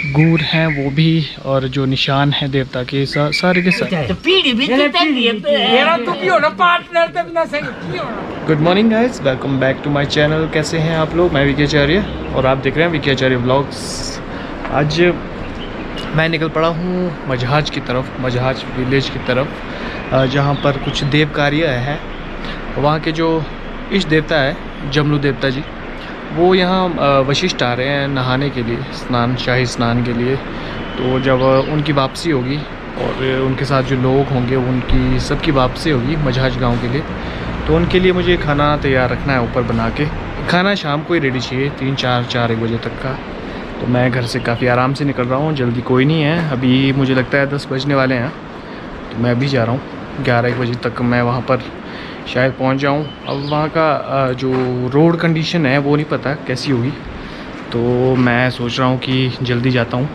गूर हैं वो भी, और जो निशान है देवता के सारे के सारे। Good morning guys, welcome back to my channel. कैसे हैं आप लोग? मैं विकी आचार्य और आप देख रहे हैं विकी आचार्य व्लॉग्स। आज मैं निकल पड़ा हूँ मजहाज की तरफ, मजहाज विलेज की तरफ, जहाँ पर कुछ देव कार्य है। वहाँ के जो इष्ट देवता है जमलू देवता जी, वो यहाँ वशिष्ठ आ रहे हैं नहाने के लिए, स्नान, शाही स्नान के लिए। तो जब उनकी वापसी होगी और उनके साथ जो लोग होंगे उनकी सबकी वापसी होगी मजहाज गांव के लिए, तो उनके लिए मुझे खाना तैयार रखना है ऊपर बना के। खाना शाम को ही रेडी चाहिए, 3-4 बजे तक का। तो मैं घर से काफ़ी आराम से निकल रहा हूँ, जल्दी कोई नहीं है। अभी मुझे लगता है 10 बजने वाले हैं, तो मैं अभी जा रहा हूँ। 11-1 बजे तक मैं वहाँ पर शायद पहुंच जाऊं। अब वहाँ का जो रोड कंडीशन है वो नहीं पता कैसी होगी, तो मैं सोच रहा हूँ कि जल्दी जाता हूँ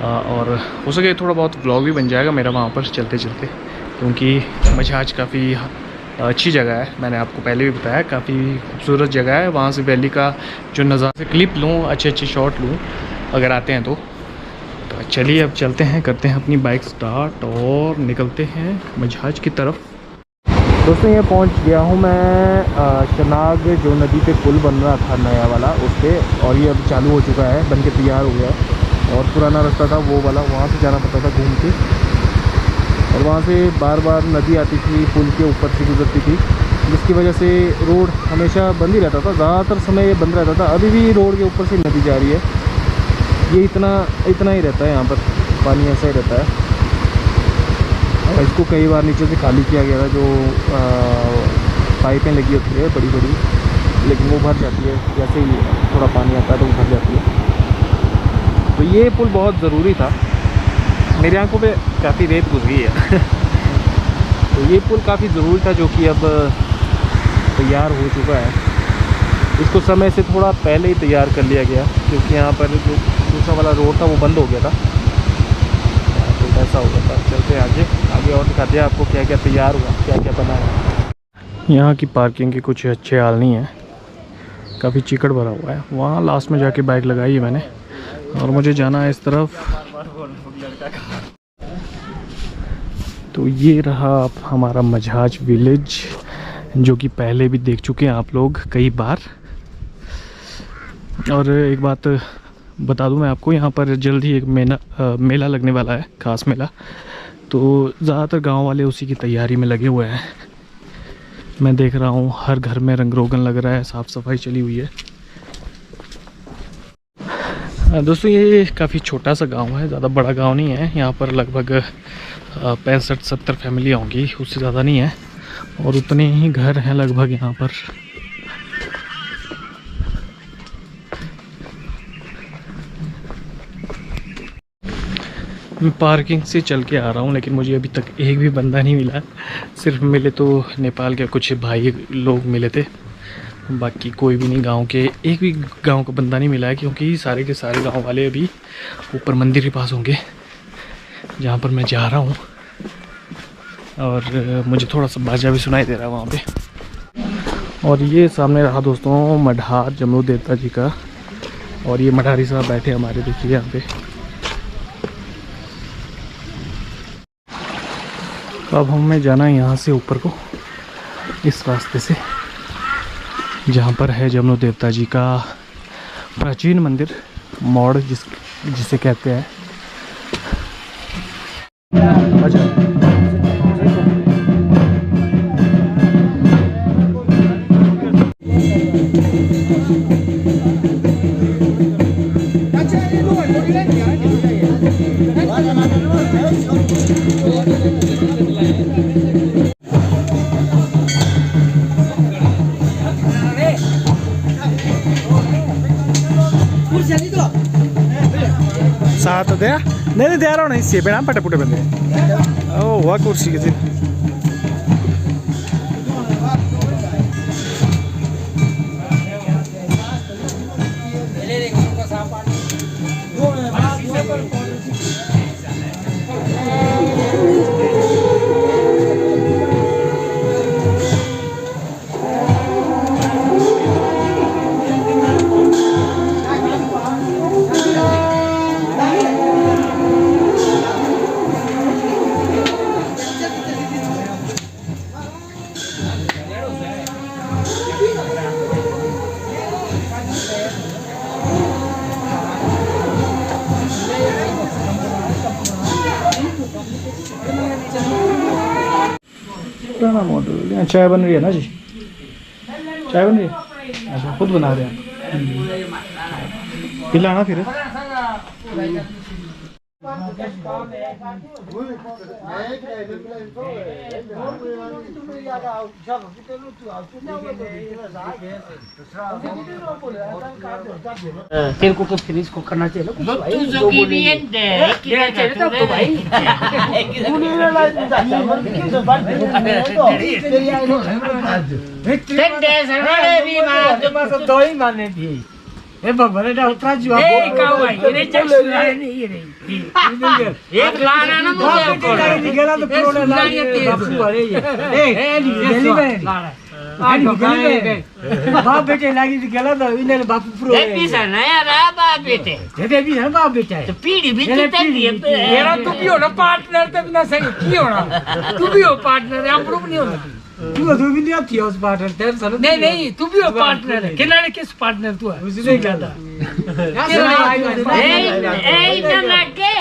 और हो सके थोड़ा बहुत व्लॉग भी बन जाएगा मेरा वहाँ पर चलते चलते, क्योंकि मजहाज काफ़ी अच्छी जगह है। मैंने आपको पहले भी बताया, काफ़ी खूबसूरत जगह है। वहाँ से वैली का जो नज़ारा क्लिप लूँ, अच्छे शॉट लूँ अगर आते हैं तो चलिए अब चलते हैं, करते हैं अपनी बाइक स्टार्ट और निकलते हैं मजहाज की तरफ। दोस्तों ये पहुंच गया हूं मैं शनाग, जो नदी पे पुल बन रहा था नया वाला, उस पर, और ये अब चालू हो चुका है, बन के तैयार हो गया है। और पुराना रास्ता था वो वाला, वहाँ से जाना पड़ता था घूम के, और वहाँ से बार बार नदी आती थी, पुल के ऊपर से गुजरती थी, जिसकी वजह से रोड हमेशा बंद ही रहता था, ज़्यादातर समय ये बंद रहता था। अभी भी रोड के ऊपर से नदी जा रही है, ये इतना ही रहता है, यहाँ पर पानी ऐसा ही रहता है। और इसको कई बार नीचे से खाली किया गया था, जो पाइपें लगी होती है बड़ी बड़ी, लेकिन वो भर जाती है, जैसे ही थोड़ा पानी आता है तो वो भर जाती है। तो ये पुल बहुत ज़रूरी था, मेरी आंखों पे काफ़ी रेत घुस गई है तो ये पुल काफ़ी ज़रूरी था, जो कि अब तैयार हो चुका है। इसको समय से थोड़ा पहले ही तैयार कर लिया गया, क्योंकि यहाँ पर जो दूसरा वाला रोड था वो बंद हो गया था, तो ऐसा हो गया था। चलते आगे और दिखाते हैं आपको क्या क्या तैयार हुआ, क्या क्या बना है। यहाँ की पार्किंग के कुछ अच्छे हाल नहीं है, काफ़ी चिकड़ भरा हुआ है। वहाँ लास्ट में जाके बाइक लगाई है मैंने, और मुझे जाना है इस तरफ। तो ये रहा हमारा मजहाज विलेज, जो कि पहले भी देख चुके हैं आप लोग कई बार। और एक बात बता दूं मैं आपको, यहाँ पर जल्द ही एक मेला लगने वाला है, खास मेला। तो ज़्यादातर गांव वाले उसी की तैयारी में लगे हुए हैं। मैं देख रहा हूँ हर घर में रंग रोगन लग रहा है, साफ़ सफाई चली हुई है। दोस्तों ये काफ़ी छोटा सा गांव है, ज़्यादा बड़ा गांव नहीं है। यहाँ पर लगभग 65-70 फैमिलियाँ होंगी, उससे ज़्यादा नहीं है, और उतने ही घर हैं लगभग यहाँ पर। मैं पार्किंग से चल के आ रहा हूँ, लेकिन मुझे अभी तक एक भी बंदा नहीं मिला। सिर्फ मिले तो नेपाल के कुछ भाई लोग मिले थे, बाकी कोई भी नहीं। गांव के एक भी गांव का बंदा नहीं मिला है, क्योंकि सारे के सारे गांव वाले अभी ऊपर मंदिर के पास होंगे जहाँ पर मैं जा रहा हूँ। और मुझे थोड़ा सा बाजा भी सुनाई दे रहा है वहाँ पे। और ये सामने रहा दोस्तों मढ़ार जमलू देवता जी का, और ये मढ़ारी साहब बैठे हमारे, देखिए यहाँ पे। तो अब हमें जाना है यहाँ से ऊपर को, इस रास्ते से, जहाँ पर है जमलू देवता जी का प्राचीन मंदिर, मौड़ जिसे कहते हैं। अच्छा साथ दे नहीं दे रहा हूँ, इससे बेड़ा पटे पुटे बंदे ओ हुआ कुर्सी के दिन। पुराना मॉडल। चाय बन रही है ना जी? चाय बन रही है? अच्छा, खुद बना रहे हैं। पिलाना फिर। तेरे को तो फिर इसको करना चाहिए ना कुछ भाई। तू जो की भी है देना चाहिए था तो भाई। तूने लड़ा दिया चावल क्यों से बात तेरी आई नो ठंडे सरवाड़े भी मार तो मैं सब दो ही माने थी। ए भगवान ने उतरा जुआ ए काऊ भाई ये चेक सुनाए नहीं ये नहीं एक लाना ना मुझे निकला तो प्रो ने बापू अरे ये ए दिल्ली में आज गली में बाप बेटे लागी निकला तो इन्हें बापू प्रो ए पीसा नया रहा बाप बेटे ये भी है बाप बेटा तो पीढ़ी भी तो तेरी है मेरा तू भी हो ना पार्टनर तब ना सही की होना तू भी हो पार्टनर हम लोग नहीं होना तू तो भी नहीं थी उस पार्टनर तेरे साथ नहीं नहीं तू भी हो पार्टनर है खिलाड़ी किस पार्टनर तू है उसे नहीं कहता ए इतना आगे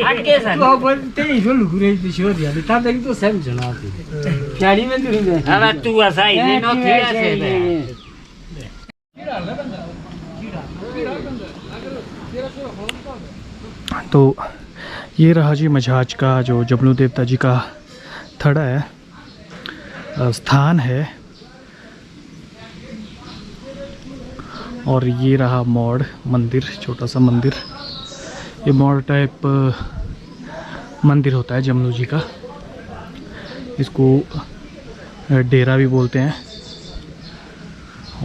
आगे सन तू बोलते ही जो लुक रही थी शोर यार था तक तो सेम जना थी प्यारी में तू नहीं अरे तू ऐसा ही नहीं नो खेला से तो ये रहा जी मजहाज का जो जमलू देवता जी का थड़ा है, स्थान है। और ये रहा मोड़ मंदिर, छोटा सा मंदिर। ये मोड़ टाइप मंदिर होता है जमलू जी का। इसको डेरा भी बोलते हैं।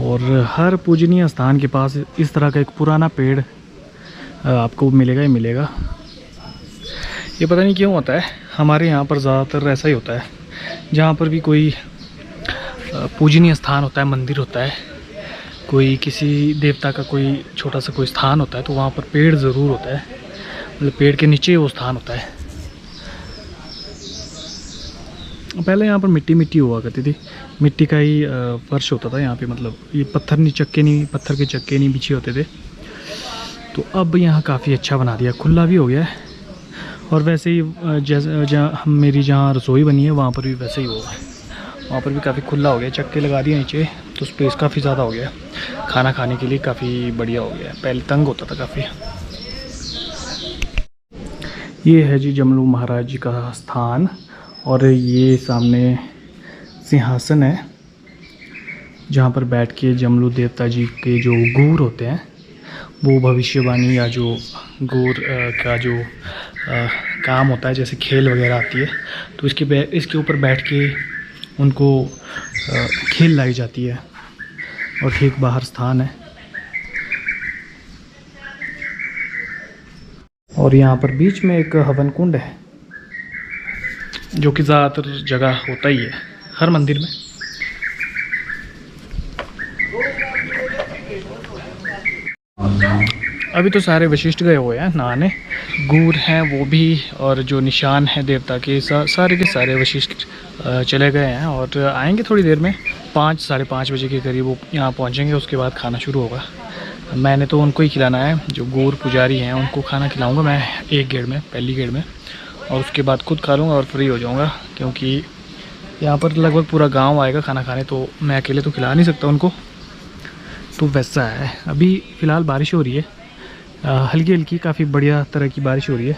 और हर पूजनीय स्थान के पास इस तरह का एक पुराना पेड़ आपको मिलेगा ही मिलेगा। ये पता नहीं क्यों होता है, हमारे यहाँ पर ज़्यादातर ऐसा ही होता है। जहाँ पर भी कोई पूजनीय स्थान होता है, मंदिर होता है, कोई किसी देवता का कोई छोटा सा कोई स्थान होता है, तो वहाँ पर पेड़ ज़रूर होता है। मतलब पेड़ के नीचे वो स्थान होता है। पहले यहाँ पर मिट्टी मिट्टी हुआ करती थी, मिट्टी का ही फर्श होता था यहाँ पे। मतलब ये पत्थर के चक्के नहीं बिछे होते थे। तो अब यहाँ काफ़ी अच्छा बना दिया, खुला भी हो गया है। और वैसे ही जहाँ मेरी जहाँ रसोई बनी है वहाँ पर भी वैसे ही हुआ है। वहाँ पर भी काफ़ी खुला हो गया, चक्के लगा दिए नीचे, तो स्पेस काफ़ी ज़्यादा हो गया। खाना खाने के लिए काफ़ी बढ़िया हो गया। पहले तंग होता था काफ़ी। ये है जी जमलू महाराज जी का स्थान। और ये सामने सिंहासन है जहाँ पर बैठ के जमलू देवता जी के जो गूर होते हैं, वो भविष्यवाणी या जो गूर का जो काम होता है, जैसे खेल वगैरह आती है, तो इसके ऊपर बैठ के उनको खेल लाई जाती है। और ठीक बाहर स्थान है। और यहाँ पर बीच में एक हवन कुंड है, जो कि ज़्यादातर जगह होता ही है हर मंदिर में। अभी तो सारे वशिष्ठ गए हुए हैं नहाने, गूर हैं वो भी, और जो निशान है देवता के सारे के सारे वशिष्ठ चले गए हैं। और आएंगे थोड़ी देर में, 5 साढ़े 5 बजे के करीब वो यहाँ पहुँचेंगे। उसके बाद खाना शुरू होगा। मैंने तो उनको ही खिलाना है, जो गूर पुजारी हैं उनको खाना खिलाऊँगा मैं एक गेड़ में, पहली गेड़ में। और उसके बाद खुद खा लूँगा और फ्री हो जाऊँगा, क्योंकि यहाँ पर लगभग पूरा गांव आएगा खाना खाने, तो मैं अकेले तो खिला नहीं सकता उनको। तो वैसा है। अभी फ़िलहाल बारिश हो रही है, हल्की हल्की, काफ़ी बढ़िया तरह की बारिश हो रही है।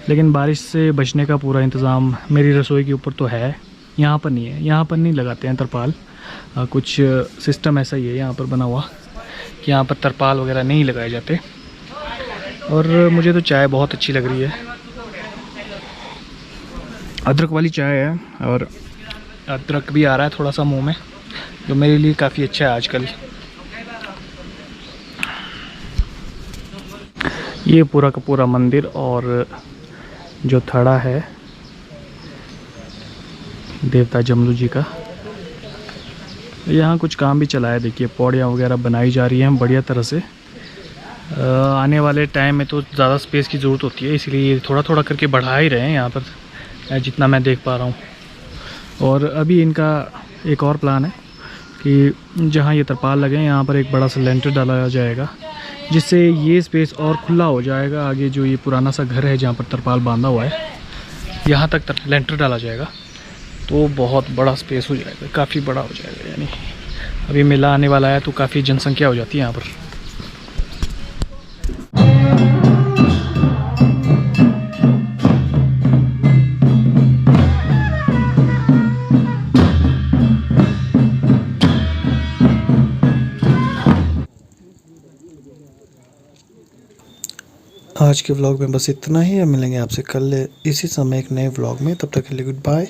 लेकिन बारिश से बचने का पूरा इंतज़ाम मेरी रसोई के ऊपर तो है, यहाँ पर नहीं है। यहाँ पर नहीं लगाते हैं तरपाल, कुछ सिस्टम ऐसा ही है यहाँ पर बना हुआ कि यहाँ पर तरपाल वगैरह नहीं लगाए जाते। और मुझे तो चाय बहुत अच्छी लग रही है, अदरक वाली चाय है। और अदरक भी आ रहा है थोड़ा सा मुंह में, जो मेरे लिए काफ़ी अच्छा है आजकल। ये पूरा का पूरा मंदिर और जो थड़ा है देवता जमलू जी का, यहाँ कुछ काम भी चला है। देखिए पौड़ियाँ वगैरह बनाई जा रही हैं बढ़िया तरह से। आने वाले टाइम में तो ज़्यादा स्पेस की ज़रूरत होती है, इसलिए थोड़ा थोड़ा करके बढ़ा ही रहे हैं यहाँ पर, जितना मैं देख पा रहा हूँ। और अभी इनका एक और प्लान है कि जहाँ ये तरपाल लगे हैं यहाँ पर एक बड़ा सा लेंटर डाला जाएगा, जिससे ये स्पेस और खुला हो जाएगा। आगे जो ये पुराना सा घर है जहाँ पर तरपाल बांधा हुआ है, यहाँ तक लेंटर डाला जाएगा। तो बहुत बड़ा स्पेस हो जाएगा, काफ़ी बड़ा हो जाएगा। यानी अभी मेला आने वाला है तो काफ़ी जनसंख्या हो जाती है यहाँ पर। आज के व्लॉग में बस इतना ही। अब मिलेंगे आपसे कल इसी समय एक नए व्लॉग में। तब तक के लिए गुड बाय।